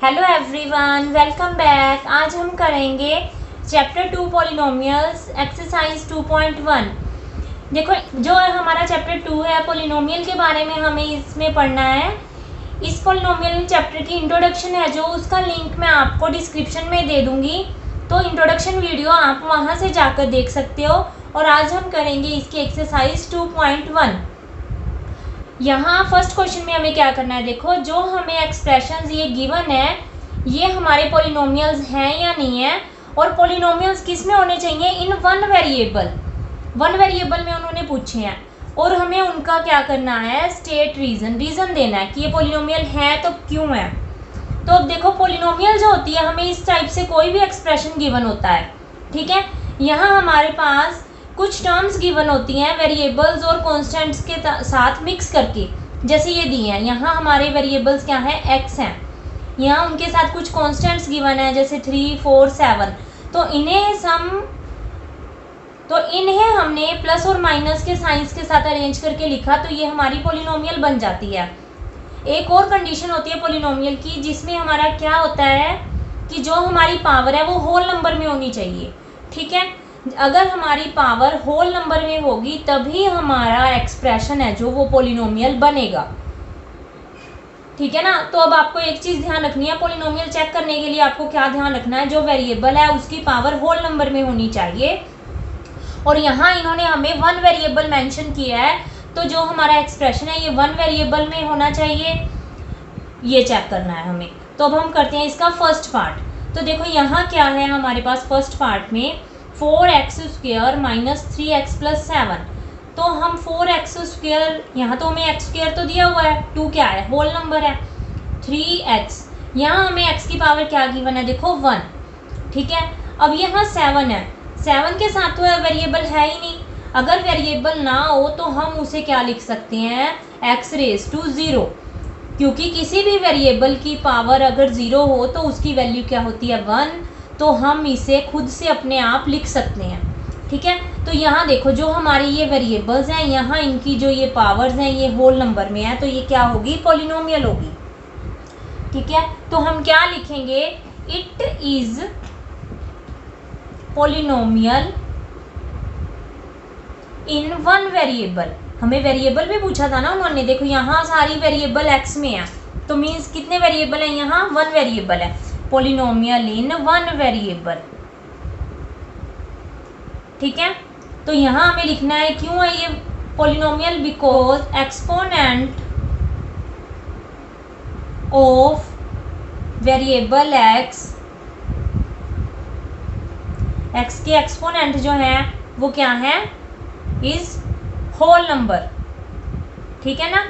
Hello everyone, welcome back. आज हम करेंगे चैप्टर 2 पॉलिनोमियल्स एक्सरसाइज 2.1। देखो, जो हमारा चैप्टर 2 है पॉलिनोमियल के बारे में हमें इसमें पढ़ना है। इस पॉलिनोमियल चैप्टर की इंट्रोडक्शन है जो, उसका लिंक मैं आपको डिस्क्रिप्शन में दे दूंगी, तो इंट्रोडक्शन वीडियो आप वहां से जाकर देख सकते हो। और आज हम करेंगे इसकी एक्सरसाइज 2.1। यहाँ फर्स्ट क्वेश्चन में हमें क्या करना है, देखो जो हमें एक्सप्रेशंस ये गिवन है ये हमारे पॉलिनोमियल्स हैं या नहीं है, और पॉलिनोमियल्स किस में होने चाहिए, इन वन वेरिएबल में उन्होंने पूछे हैं। और हमें उनका क्या करना है, स्टेट रीज़न देना है कि ये पॉलिनोमियल है तो क्यों है। तो अब देखो, पॉलिनोमियल जो होती है हमें इस टाइप से कोई भी एक्सप्रेशन गिवन होता है, ठीक है। यहाँ हमारे पास कुछ टर्म्स गिवन होती हैं वेरिएबल्स और कॉन्स्टेंट्स के साथ मिक्स करके, जैसे ये दिए हैं। यहाँ हमारे वेरिएबल्स क्या हैं, एक्स हैं। यहाँ उनके साथ कुछ कॉन्स्टेंट्स गिवन है जैसे 3, 4, 7। तो इन्हें हमने प्लस और माइनस के साइंस के साथ अरेंज करके लिखा, तो ये हमारी पॉलिनोमियल बन जाती है। एक और कंडीशन होती है पॉलिनोमियल की, जिसमें हमारा क्या होता है कि जो हमारी पावर है वो होल नंबर में होनी चाहिए, ठीक है। अगर हमारी पावर होल नंबर में होगी तभी हमारा एक्सप्रेशन है जो वो पॉलिनोमियल बनेगा, ठीक है ना। तो अब आपको एक चीज़ ध्यान रखनी है, पॉलिनोमियल चेक करने के लिए आपको क्या ध्यान रखना है, जो वेरिएबल है उसकी पावर होल नंबर में होनी चाहिए। और यहाँ इन्होंने हमें वन वेरिएबल मेंशन किया है, तो जो हमारा एक्सप्रेशन है ये वन वेरिएबल में होना चाहिए, ये चेक करना है हमें। तो अब हम करते हैं इसका फर्स्ट पार्ट। तो देखो यहाँ क्या है हमारे पास फर्स्ट पार्ट में, 4x² माइनस 3x प्लस 7। तो हम 4x², यहाँ तो हमें x² तो दिया हुआ है, 2 क्या है, होल नंबर है। 3x, यहाँ हमें x की पावर क्या गिवन है, देखो 1, ठीक है। अब यहाँ 7 है, 7 के साथ तो वेरिएबल है ही नहीं। अगर वेरिएबल ना हो तो हम उसे क्या लिख सकते हैं, x⁻⁴, क्योंकि किसी भी वेरिएबल की पावर अगर 0 हो तो उसकी वैल्यू क्या होती है, 1। तो हम इसे खुद से अपने आप लिख सकते हैं, ठीक है। तो यहाँ देखो जो हमारी ये वेरिएबल्स हैं, यहाँ इनकी जो ये पावर्स हैं ये होल नंबर में है, तो ये क्या होगी, पॉलिनोमियल होगी, ठीक है। तो हम क्या लिखेंगे, it is polynomial in one variable. हमें वेरिएबल भी पूछा था ना उन्होंने, देखो यहाँ सारी वेरिएबल एक्स में है, तो मीन्स कितने वेरिएबल है, यहाँ वन वेरिएबल है। पॉलिनोमियल इन वन वेरिएबल, ठीक है। तो यहाँ हमें लिखना है क्यों है ये polynomial, because exponent of variable x के एक्सपोनेंट जो है वो क्या है, इज होल नंबर, ठीक है ना।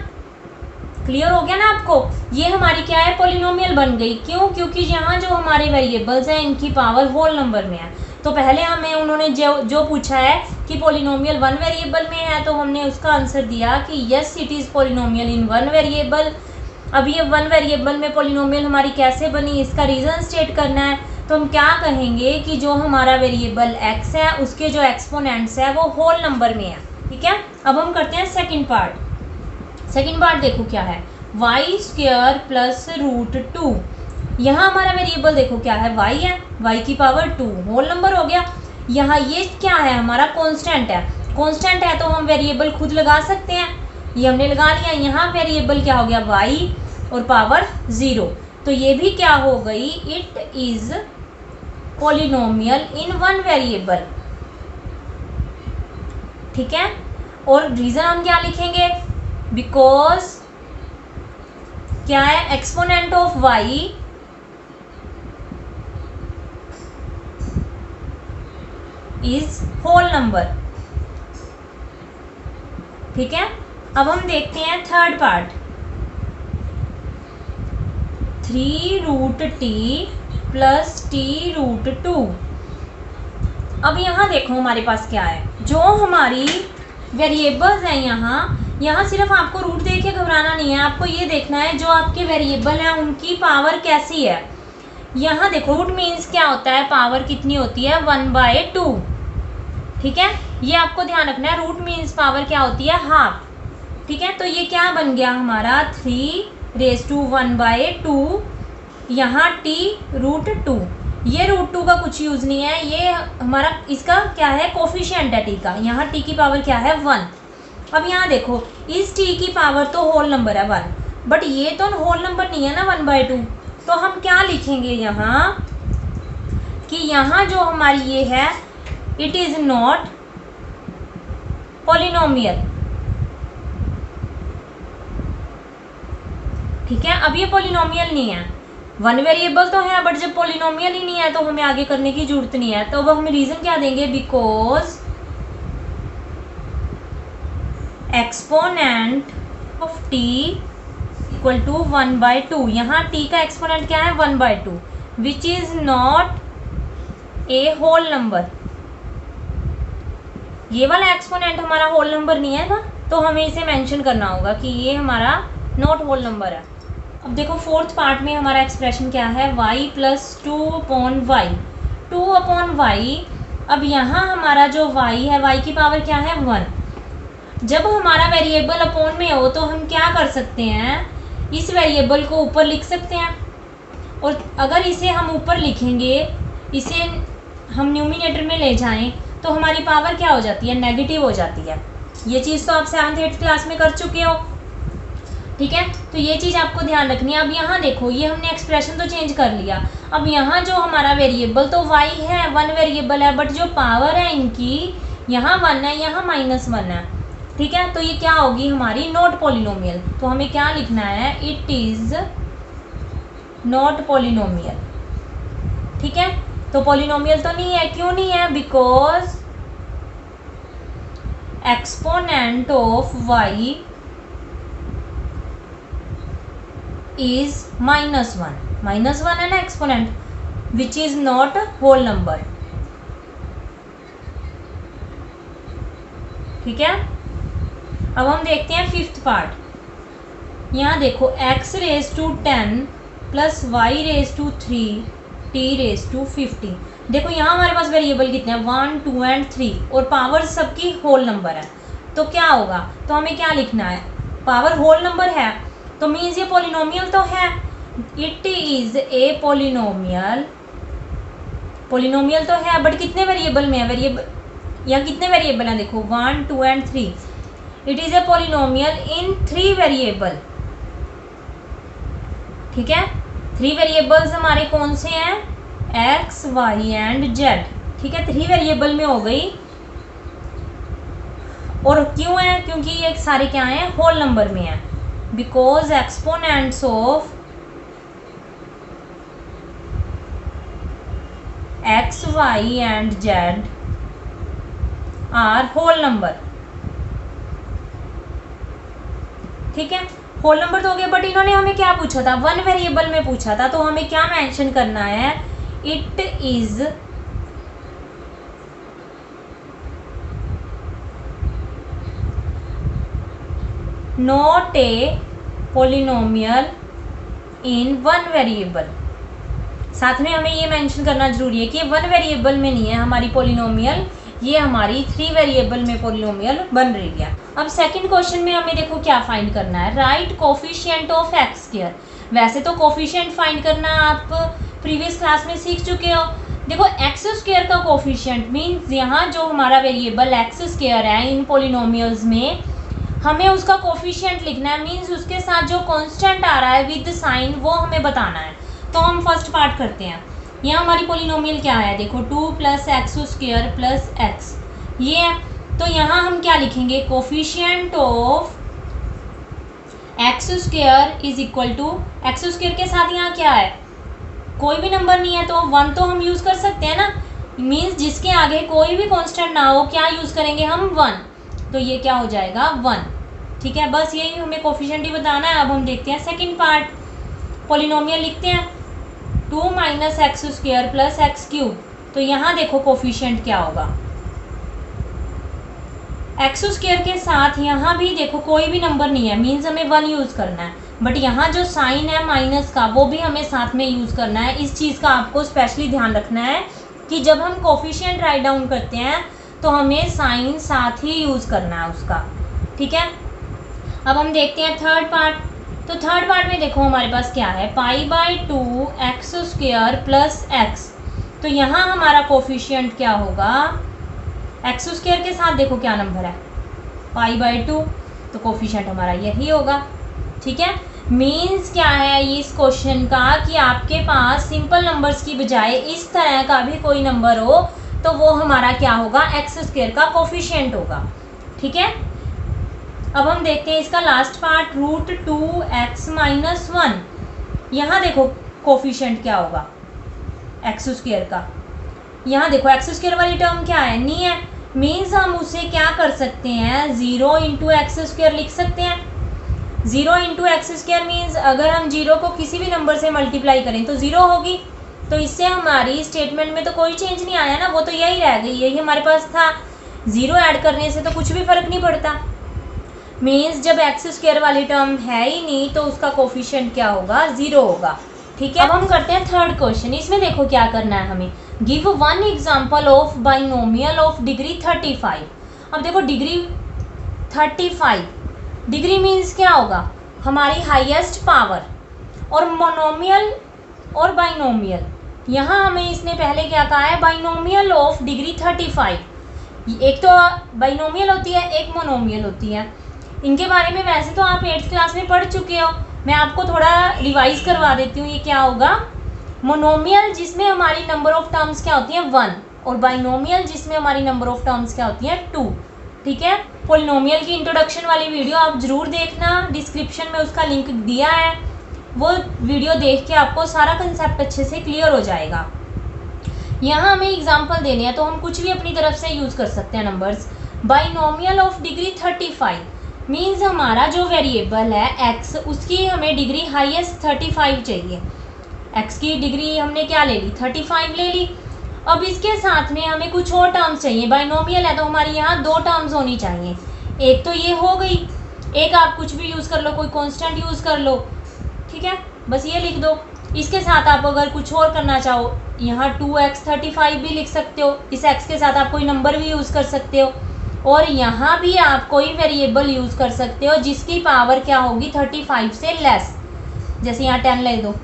क्लियर हो गया ना आपको, ये हमारी क्या है, पॉलिनोमियल बन गई। क्यों, क्योंकि यहाँ जो हमारे वेरिएबल्स हैं इनकी पावर होल नंबर में है। तो पहले हमें उन्होंने जो पूछा है कि पॉलिनोमियल वन वेरिएबल में है, तो हमने उसका आंसर दिया कि yes it is polynomial in one variable. अब ये वन वेरिएबल में पॉलिनोमियल हमारी कैसे बनी, इसका रीज़न स्टेट करना है। तो हम क्या कहेंगे कि जो हमारा वेरिएबल x है उसके जो एक्सपोनेंट्स है वो होल नंबर में है, ठीक है। अब हम करते हैं सेकेंड पार्ट। देखो क्या है, y² प्लस √2। यहाँ हमारा वेरिएबल देखो क्या है, y है, y की पावर 2, होल नंबर हो गया। यहाँ ये क्या है, हमारा कांस्टेंट है। कांस्टेंट है तो हम वेरिएबल खुद लगा सकते हैं, ये हमने लगा लिया। यहाँ वेरिएबल क्या हो गया, y और पावर 0। तो ये भी क्या हो गई, it is polynomial in one variable, ठीक है। और रीजन हम क्या लिखेंगे, बिकॉज क्या है, exponent of y is whole number, ठीक है। अब हम देखते हैं third part, 3√t plus t√2। अब यहाँ देखो हमारे पास क्या है, जो हमारी वेरिएबल्स हैं यहाँ सिर्फ आपको रूट देख के घबराना नहीं है, आपको ये देखना है जो आपके वेरिएबल हैं उनकी पावर कैसी है। यहाँ देखो रूट मीन्स क्या होता है, पावर कितनी होती है, 1/2, ठीक है। ये आपको ध्यान रखना है, रूट मीन्स पावर क्या होती है, हाफ, ठीक है। तो ये क्या बन गया हमारा 3 रेज़ टू 1/2 यहाँ t √2, ये √2 का कुछ यूज़ नहीं है, ये हमारा इसका क्या है कोफिशिएंट है t का, यहाँ t की पावर क्या है 1। अब यहाँ देखो इस t की पावर तो होल नंबर है 1, बट ये तो होल नंबर नहीं है ना 1/2, तो हम क्या लिखेंगे यहाँ कि यहाँ जो हमारी ये है इट इज़ नॉट पॉलिनोमियल। ठीक है, अब ये पॉलिनोमियल नहीं है, वन वेरिएबल तो है बट जब पॉलिनोमियल ही नहीं है तो हमें आगे करने की जरूरत नहीं है। तो अब हम रीजन क्या देंगे, because exponent of t equal to 1/2, यहाँ t का एक्सपोनेंट क्या है 1/2, which is not a whole number. ये वाला एक्सपोनेंट हमारा होल नंबर नहीं है ना, तो हमें इसे मेंशन करना होगा कि ये हमारा नॉट होल नंबर है। अब देखो फोर्थ पार्ट में हमारा एक्सप्रेशन क्या है, y + 2/y, 2/y। अब यहाँ हमारा जो y है, y की पावर क्या है 1। जब हमारा वेरिएबल अपॉन में हो तो हम क्या कर सकते हैं, इस वेरिएबल को ऊपर लिख सकते हैं, और अगर इसे हम ऊपर लिखेंगे, इसे हम न्यूमिनेटर में ले जाएं तो हमारी पावर क्या हो जाती है, नेगेटिव हो जाती है। ये चीज़ तो आप 7th 8th क्लास में कर चुके हो। ठीक है, तो ये चीज़ आपको ध्यान रखनी है। अब यहाँ देखो ये हमने एक्सप्रेशन तो चेंज कर लिया, अब यहाँ जो हमारा वेरिएबल तो y है, 1 वेरिएबल है, बट जो पावर है इनकी यहाँ 1 है, यहाँ -1 है। ठीक है, तो ये क्या होगी हमारी नॉट पॉलिनोमियल। तो हमें क्या लिखना है, इट इज़ नॉट पॉलिनोमियल। ठीक है, तो पॉलिनोमियल तो नहीं है, क्यों नहीं है, because exponent of y is -1, -1 है ना exponent, which is not whole number. ठीक है, अब हम देखते हैं 5th पार्ट। यहाँ देखो x⁻10 + y⁻3 t⁻50। देखो यहाँ हमारे पास वेरिएबल कितने हैं, 1 2 एंड 3, और पावर सबकी होल नंबर है। तो क्या होगा, तो हमें क्या लिखना है, पावर होल नंबर है तो मीन्स ये पॉलिनोमियल तो है, it is a polynomial. Polynomial तो है बट कितने वेरिएबल में है, वेरिएबल यहाँ कितने वेरिएबल हैं, देखो 1 2 and 3। It is a polynomial in 3 variable. ठीक है, 3 वेरिएबल्स हमारे कौन से हैं, x y एंड z। ठीक है, 3 वेरिएबल में हो गई, और क्यों है, क्योंकि ये सारे क्या हैं, होल नंबर में है, because exponents of x y and z are whole number. ठीक है, होल नंबर तो हो गया, बट इन्होंने हमें क्या पूछा था, 1 वेरिएबल में पूछा था, तो हमें क्या मेंशन करना है, it is not a polynomial in 1 variable. साथ में हमें ये मेंशन करना जरूरी है कि 1 वेरिएबल में नहीं है हमारी पॉलिनोमियल, ये हमारी 3 वेरिएबल में पॉलिनोमियल बन रही है। अब सेकंड क्वेश्चन में हमें देखो क्या फाइंड करना है, राइट कोफिशिएंट ऑफ x²। वैसे तो कोफिशिएंट फाइंड करना आप प्रीवियस क्लास में सीख चुके हो। देखो x² का कोफिशिएंट मीन्स यहाँ जो हमारा वेरिएबल x² है इन पॉलिनोमियल्स में, हमें उसका कोफिशिएंट लिखना है, मीन्स उसके साथ जो कांस्टेंट आ रहा है विद साइन वो हमें बताना है। तो हम फर्स्ट पार्ट करते हैं। यहाँ हमारी पॉलिनोमियल क्या है, देखो 2 + x² + x, ये है। तो यहाँ हम क्या लिखेंगे, coefficient of x² is equal to, x² के साथ यहाँ क्या है, कोई भी नंबर नहीं है तो 1 तो हम यूज़ कर सकते हैं ना, मीन्स जिसके आगे कोई भी कांस्टेंट ना हो, क्या यूज़ करेंगे हम 1, तो ये क्या हो जाएगा 1। ठीक है, बस यही हमें कोफिशिएंट ही बताना है। अब हम देखते हैं सेकंड पार्ट, पॉलिनोमियल लिखते हैं 2 - x² + x³। तो यहाँ देखो कोफिशिएंट क्या होगा, x² के साथ यहाँ भी देखो कोई भी नंबर नहीं है, मीन्स हमें 1 यूज़ करना है, बट यहाँ जो साइन है माइनस का वो भी हमें साथ में यूज़ करना है। इस चीज़ का आपको स्पेशली ध्यान रखना है कि जब हम कोफिशिएंट राइट डाउन करते हैं तो हमें साइन साथ ही यूज़ करना है उसका। ठीक है, अब हम देखते हैं थर्ड पार्ट। तो थर्ड पार्ट में देखो हमारे पास क्या है, π/2 x स्क्वायर प्लस x। तो यहाँ हमारा कोफिशिएंट क्या होगा, x स्क्वायर के साथ देखो क्या नंबर है π/2, तो कोफिशिएंट हमारा यही होगा। ठीक है, मीन्स क्या है इस क्वेश्चन का कि आपके पास सिंपल नंबर्स की बजाय इस तरह का भी कोई नंबर हो तो वो हमारा क्या होगा, एक्स स्क्वायर का कोफिशिएंट होगा। ठीक है, अब हम देखते हैं इसका लास्ट पार्ट, √2x - 1। यहाँ देखो कोफिशिएंट क्या होगा एक्स स्क्वायर का, यहाँ देखो एक्स स्क्वायर वाली टर्म क्या है, नहीं है, मीन्स हम उसे क्या कर सकते हैं, 0 × x² लिख सकते हैं। 0 × x² मीन्स अगर हम 0 को किसी भी नंबर से मल्टीप्लाई करें तो 0 होगी। तो इससे हमारी स्टेटमेंट में तो कोई चेंज नहीं आया ना, वो तो यही रह गई, यही हमारे पास था। 0 ऐड करने से तो कुछ भी फर्क नहीं पड़ता। मीन्स जब x² वाली टर्म है ही नहीं तो उसका कोफिशिएंट क्या होगा, 0 होगा। ठीक है, अब हम करते हैं थर्ड क्वेश्चन। इसमें देखो क्या करना है हमें, give 1 example of binomial of degree 35। अब देखो डिग्री 35, डिग्री मीन्स क्या होगा, हमारी हाईएस्ट पावर, और मोनोमियल और बाइनोमियल। यहाँ हमें इसने पहले क्या कहा है, बाइनोमियल ऑफ डिग्री 35। एक तो बाइनोमियल होती है, एक मोनोमियल होती है। इनके बारे में वैसे तो आप 8th क्लास में पढ़ चुके हो, मैं आपको थोड़ा रिवाइज करवा देती हूँ। ये क्या होगा, मोनोमियल जिसमें हमारी नंबर ऑफ टर्म्स क्या होती हैं 1, और बाइनोमियल जिसमें हमारी नंबर ऑफ टर्म्स क्या होती हैं 2। ठीक है, पॉलिनोमियल की इंट्रोडक्शन वाली वीडियो आप ज़रूर देखना, डिस्क्रिप्शन में उसका लिंक दिया है, वो वीडियो देख के आपको सारा कंसेप्ट अच्छे से क्लियर हो जाएगा। यहाँ हमें एग्जांपल देने हैं तो हम कुछ भी अपनी तरफ से यूज़ कर सकते हैं numbers. Binomial of degree 35 means हमारा जो वेरिएबल है x, उसकी हमें डिग्री हाईएस्ट 35 चाहिए। x की डिग्री हमने क्या ले ली, 35 ले ली। अब इसके साथ में हमें कुछ और टर्म्स चाहिए, बाइनोमियल है तो हमारी यहाँ 2 टर्म्स होनी चाहिए। एक तो ये हो गई, एक आप कुछ भी यूज़ कर लो, कोई कांस्टेंट यूज़ कर लो। ठीक है, बस ये लिख दो। इसके साथ आप अगर कुछ और करना चाहो, यहाँ 2x 35 भी लिख सकते हो, इस x के साथ आप कोई नंबर भी यूज़ कर सकते हो, और यहाँ भी आप कोई वेरिएबल यूज़ कर सकते हो जिसकी पावर क्या होगी 35 से लेस, जैसे यहाँ 10 ले दो।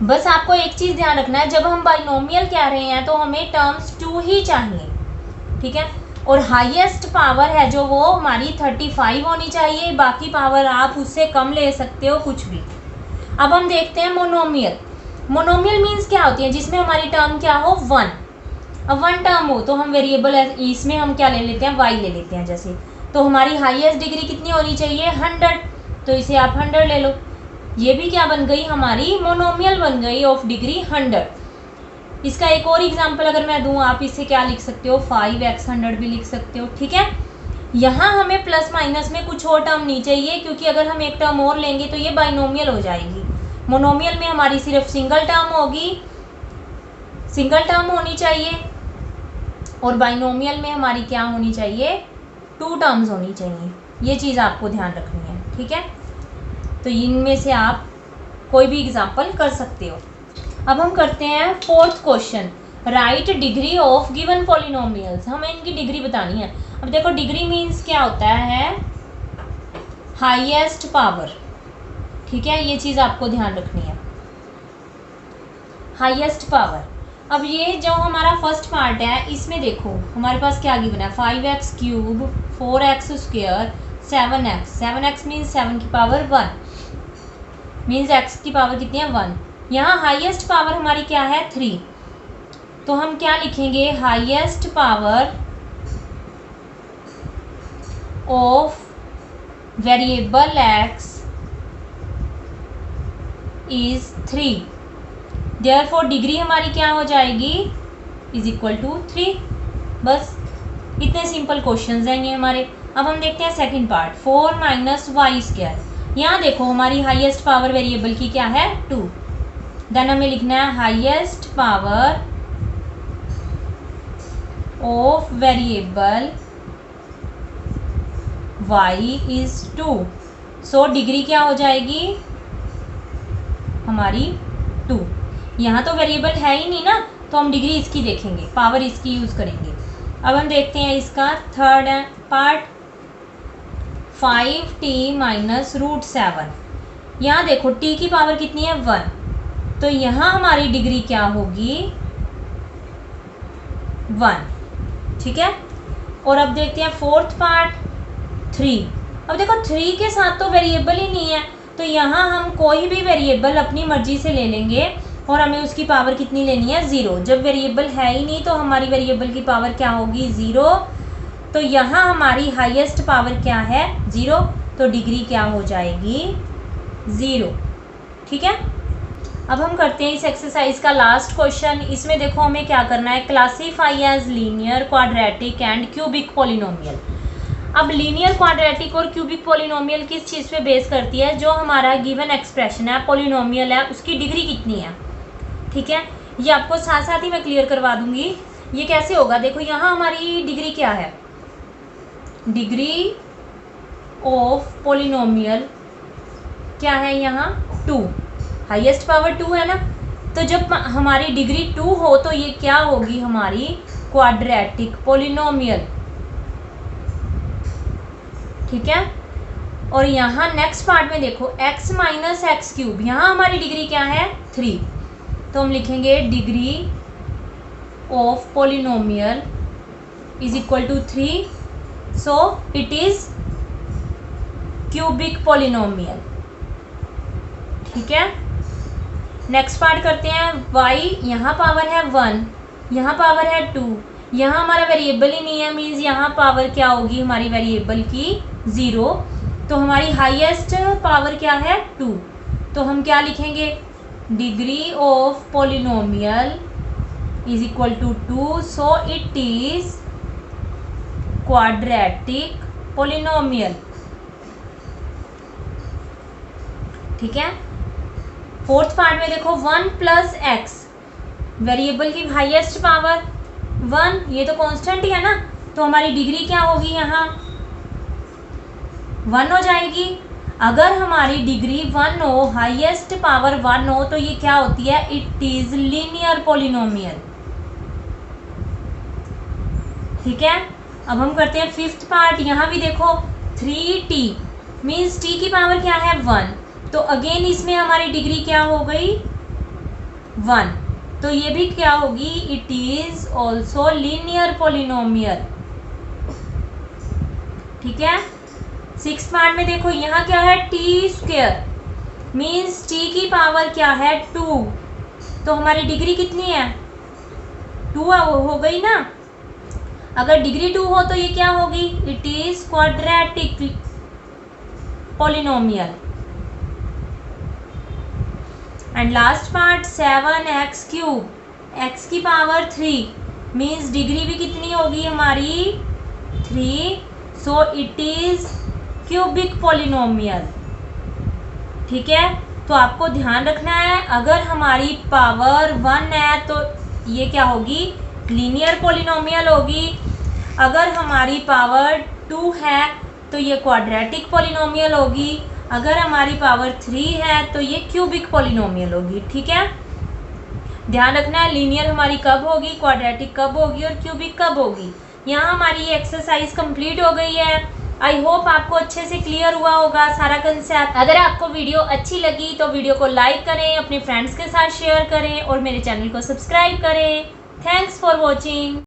बस आपको एक चीज़ ध्यान रखना है, जब हम बाइनोमियल कह रहे हैं तो हमें टर्म्स 2 ही चाहिए। ठीक है, और हाईएस्ट पावर है जो वो हमारी 35 होनी चाहिए, बाकी पावर आप उससे कम ले सकते हो कुछ भी। अब हम देखते हैं मोनोमियल। मोनोमियल मीन्स क्या होती है, जिसमें हमारी टर्म क्या हो 1। अब 1 टर्म हो तो हम वेरिएबल इसमें हम क्या ले लेते हैं, y ले लेते हैं जैसे। तो हमारी हाईएस्ट डिग्री कितनी होनी चाहिए 100, तो इसे आप 100 ले लो। ये भी क्या बन गई, हमारी मोनोमियल बन गई ऑफ डिग्री 100। इसका एक और एग्जांपल अगर मैं दूं, आप इसे क्या लिख सकते हो, 5x 100 भी लिख सकते हो। ठीक है, यहाँ हमें प्लस माइनस में कुछ और टर्म नहीं चाहिए, क्योंकि अगर हम एक टर्म और लेंगे तो ये बाइनोमियल हो जाएगी। मोनोमियल में हमारी सिर्फ सिंगल टर्म होगी, सिंगल टर्म होनी चाहिए, और बाइनोमियल में हमारी क्या होनी चाहिए, 2 टर्म्स होनी चाहिए। ये चीज़ आपको ध्यान रखनी है। ठीक है, तो इनमें से आप कोई भी एग्जांपल कर सकते हो। अब हम करते हैं fourth question, right degree of given polynomials. हमें इनकी डिग्री बतानी है। अब देखो डिग्री मीन्स क्या होता है, हाईएस्ट पावर। ठीक है, ये चीज़ आपको ध्यान रखनी है, हाईएस्ट पावर। अब ये जो हमारा फर्स्ट पार्ट है, इसमें देखो हमारे पास क्या गिवन है, 5x³ 4x² 7x। 7x means 7 की पावर 1, मीन्स x की पावर कितनी है 1। यहाँ हाईएस्ट पावर हमारी क्या है 3, तो हम क्या लिखेंगे, highest power of variable x is 3, therefore degree हमारी क्या हो जाएगी, इज इक्वल टू 3। बस इतने सिंपल क्वेश्चंस हैं ये हमारे। अब हम देखते हैं सेकंड पार्ट, 4 - y²। यहाँ देखो हमारी हाईएस्ट पावर वेरिएबल की क्या है 2, देन हमें लिखना है highest power of variable y is 2। So degree क्या हो जाएगी हमारी 2। यहाँ तो वेरिएबल है ही नहीं ना, तो हम डिग्री इसकी देखेंगे, पावर इसकी यूज़ करेंगे। अब हम देखते हैं इसका थर्ड पार्ट, 5t - √7। यहाँ देखो t की पावर कितनी है 1, तो यहाँ हमारी डिग्री क्या होगी 1। ठीक है, और अब देखते हैं फोर्थ पार्ट 3। अब देखो 3 के साथ तो वेरिएबल ही नहीं है, तो यहाँ हम कोई भी वेरिएबल अपनी मर्जी से ले लेंगे और हमें उसकी पावर कितनी लेनी है 0। जब वेरिएबल है ही नहीं तो हमारी वेरिएबल की पावर क्या होगी 0। तो यहाँ हमारी हाईएस्ट पावर क्या है 0, तो डिग्री क्या हो जाएगी 0। ठीक है, अब हम करते हैं इस एक्सरसाइज का लास्ट क्वेश्चन। इसमें देखो हमें क्या करना है, classify as linear, quadratic and cubic polynomial. अब लीनियर, क्वाड्रेटिक और क्यूबिक पॉलिनोमियल किस चीज़ पे बेस करती है, जो हमारा गिवन एक्सप्रेशन है पॉलिनोमियल है उसकी डिग्री कितनी है। ठीक है, ये आपको साथ साथ ही मैं क्लियर करवा दूंगी। ये कैसे होगा, देखो यहाँ हमारी डिग्री क्या है, डिग्री ऑफ पॉलिनोमियल क्या है यहाँ 2, हाईएस्ट पावर 2 है ना। तो जब हमारी डिग्री 2 हो तो ये क्या होगी हमारी क्वाड्रेटिक पॉलिनोमियल। ठीक है, और यहाँ नेक्स्ट पार्ट में देखो x माइनस एक्स क्यूब, यहाँ हमारी डिग्री क्या है 3, तो हम लिखेंगे degree of polynomial is equal to 3, so it is cubic polynomial. ठीक है, नेक्स्ट पार्ट करते हैं y, यहाँ पावर है 1, यहाँ पावर है 2, यहाँ हमारा वेरिएबल ही नहीं है, मीन्स यहाँ पावर क्या होगी हमारी वेरिएबल की 0। तो हमारी हाईएस्ट पावर क्या है 2, तो हम क्या लिखेंगे degree of polynomial is equal to 2, so it is quadratic polynomial. ठीक है, फोर्थ पार्ट में देखो 1 प्लस एक्स, वेरिएबल की हाईएस्ट पावर 1, ये तो कांस्टेंट ही है ना, तो हमारी डिग्री क्या होगी यहाँ 1 हो जाएगी। अगर हमारी डिग्री 1 हो, हाईएस्ट पावर 1 हो, तो ये क्या होती है, इट इज लीनियर पॉलिनोमियल। ठीक है, अब हम करते हैं फिफ्थ पार्ट। यहाँ भी देखो 3t मीन्स t की पावर क्या है 1, तो अगेन इसमें हमारी डिग्री क्या हो गई 1, तो ये भी क्या होगी, it is also linear polynomial. ठीक है, सिक्स पार्ट में देखो यहाँ क्या है टी स्क्वेयर मीन्स t की पावर क्या है 2, तो हमारी डिग्री कितनी है 2 हो गई ना। अगर डिग्री 2 हो तो ये क्या होगी, it is quadratic polynomial. And last part 7x cube, x की पावर 3 मीन्स डिग्री भी कितनी होगी हमारी 3, so it is cubic polynomial. ठीक है, तो आपको ध्यान रखना है अगर हमारी पावर 1 है तो ये क्या होगी लीनियर पॉलिनोमियल होगी, अगर हमारी पावर 2 है तो ये क्वाड्रेटिक पॉलिनोमियल होगी, अगर हमारी पावर 3 है तो ये क्यूबिक पॉलिनोमियल होगी। ठीक है, ध्यान रखना है लीनियर हमारी कब होगी, क्वाड्रेटिक कब होगी और क्यूबिक कब होगी। यहाँ हमारी ये एक्सरसाइज कंप्लीट हो गई है। आई होप आपको अच्छे से क्लियर हुआ होगा सारा कंसेप्ट। अगर आपको वीडियो अच्छी लगी तो वीडियो को लाइक करें, अपने फ्रेंड्स के साथ शेयर करें और मेरे चैनल को सब्सक्राइब करें। Thanks for watching.